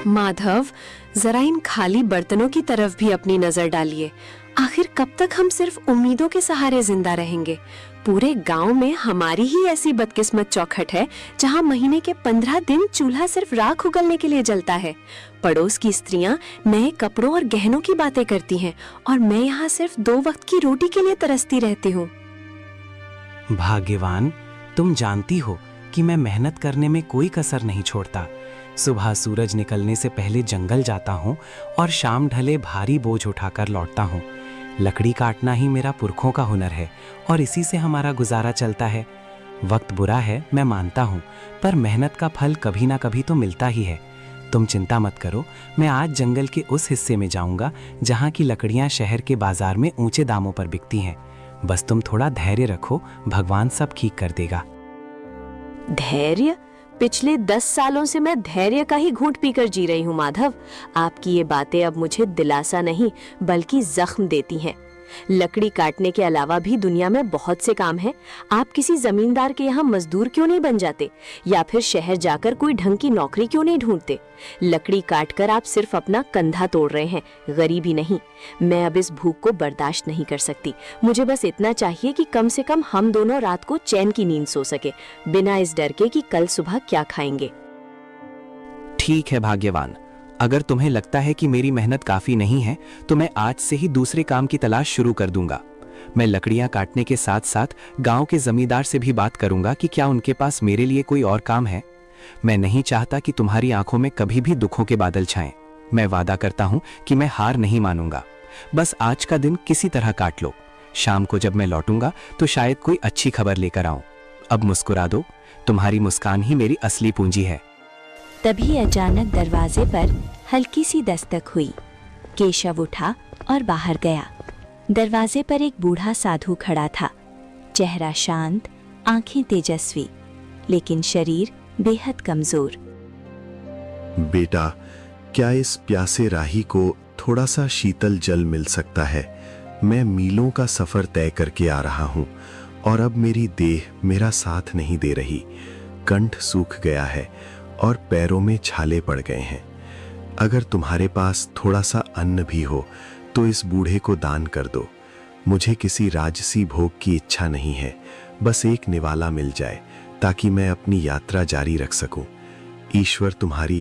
माधव, जरा इन खाली बर्तनों की तरफ भी अपनी नजर डालिए। आखिर कब तक हम सिर्फ उम्मीदों के सहारे जिंदा रहेंगे? पूरे गांव में हमारी ही ऐसी बदकिस्मत चौखट है जहां महीने के 15 दिन चूल्हा सिर्फ राख उगलने के लिए जलता है। पड़ोस की स्त्रियां नए कपड़ों और गहनों की बातें करती हैं और मैं यहाँ सिर्फ 2 वक्त की रोटी के लिए तरसती रहती हूँ। भाग्यवान, तुम जानती हो कि मैं मेहनत करने में कोई कसर नहीं छोड़ता। सुबह सूरज निकलने से पहले जंगल जाता हूँ और शाम ढले भारी बोझ उठाकर लौटता हूँ। लकड़ी काटना ही मेरा पुरखों का हुनर है और इसी से हमारा गुजारा चलता है। वक्त बुरा है, मैं मानता हूँ, पर मेहनत का फल कभी ना कभी तो मिलता ही है। तुम चिंता मत करो, मैं आज जंगल के उस हिस्से में जाऊंगा जहाँ की लकड़ियाँ शहर के बाजार में ऊंचे दामों पर बिकती हैं। बस तुम थोड़ा धैर्य रखो, भगवान सब ठीक कर देगा। धैर्य? पिछले 10 सालों से मैं धैर्य का ही घूंट पीकर जी रही हूँ माधव। आपकी ये बातें अब मुझे दिलासा नहीं बल्कि जख्म देती हैं। लकड़ी काटने के अलावा भी दुनिया में बहुत से काम हैं। आप किसी जमींदार के यहाँ मजदूर क्यों नहीं बन जाते, या फिर शहर जाकर कोई ढंग की नौकरी क्यों नहीं ढूंढते? लकड़ी काटकर आप सिर्फ अपना कंधा तोड़ रहे हैं, गरीबी नहीं। मैं अब इस भूख को बर्दाश्त नहीं कर सकती। मुझे बस इतना चाहिए कि कम से कम हम दोनों रात को चैन की नींद सो सके, बिना इस डर के कि कल सुबह क्या खाएंगे। ठीक है भाग्यवान, अगर तुम्हें लगता है कि मेरी मेहनत काफी नहीं है तो मैं आज से ही दूसरे काम की तलाश शुरू कर दूंगा। मैं लकड़ियां काटने के साथ साथ गांव के जमींदार से भी बात करूंगा कि क्या उनके पास मेरे लिए कोई और काम है। मैं नहीं चाहता कि तुम्हारी आंखों में कभी भी दुखों के बादल छाएं। मैं वादा करता हूं कि मैं हार नहीं मानूंगा। बस आज का दिन किसी तरह काट लो। शाम को जब मैं लौटूंगा तो शायद कोई अच्छी खबर लेकर आऊं। अब मुस्कुरा दो, तुम्हारी मुस्कान ही मेरी असली पूंजी है। तभी अचानक दरवाजे पर हल्की सी दस्तक हुई। केशव उठा और बाहर गया। दरवाजे पर एक बूढ़ा साधु खड़ा था। चेहरा शांत, आंखें तेजस्वी, लेकिन शरीर बेहद कमजोर। बेटा, क्या इस प्यासे राही को थोड़ा सा शीतल जल मिल सकता है? मैं मीलों का सफर तय करके आ रहा हूँ और अब मेरी देह मेरा साथ नहीं दे रही। कंठ सूख गया है और पैरों में छाले पड़ गए हैं। अगर तुम्हारे पास थोड़ा सा अन्न भी हो तो इस बूढ़े को दान कर दो। मुझे किसी राजसी भोग की इच्छा नहीं है, बस एक निवाला मिल जाए ताकि मैं अपनी यात्रा जारी रख सकूं। ईश्वर तुम्हारी